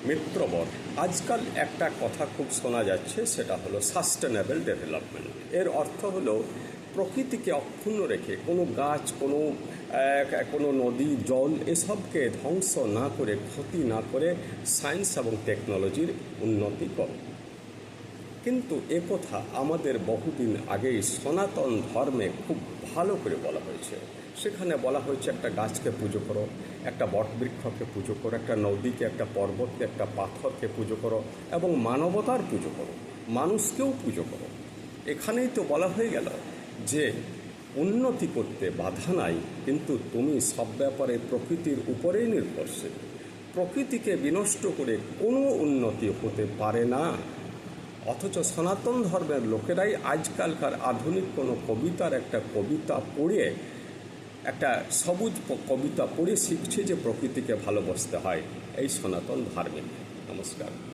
মিত্রবর, আজকাল একটা কথা খুব শোনা যাচ্ছে, সেটা হলো সাস্টেনেবল ডেভেলপমেন্ট। এর অর্থ হলো প্রকৃতিকে অক্ষুণ্ণ রেখে কোনো গাছ, কোনো নদী, জল এসবকে ধ্বংস না করে, ক্ষতি না করে সায়েন্স এবং টেকনোলজির উন্নতি করো। কিন্তু একথা আমাদের বহুদিন আগেই সনাতন ধর্মে খুব ভালো করে বলা হয়েছে। সেখানে বলা হয়েছে একটা গাছকে পুজো করো, একটা বটবৃক্ষকে পুজো করো, একটা নদীকে, একটা পর্বতকে, একটা পাথরকে পুজো করো এবং মানবতার পুজো করো, মানুষকেও পুজো করো। এখানেই তো বলা হয়ে গেল যে উন্নতি করতে বাধা নাই, কিন্তু তুমি সব ব্যাপারে প্রকৃতির উপরেই নির্ভরশীল। প্রকৃতিকে বিনষ্ট করে কোনো উন্নতি হতে পারে না। অথচ সনাতন ধর্মের লোকেরাই আজকালকার আধুনিক কোনো কবিতার একটা কবিতা পড়ে, একটা সবুজ কবিতা পড়ে শিখছে যে প্রকৃতিকে ভালোবাসতে হয়। এই সনাতন ধার্মিক। নমস্কার।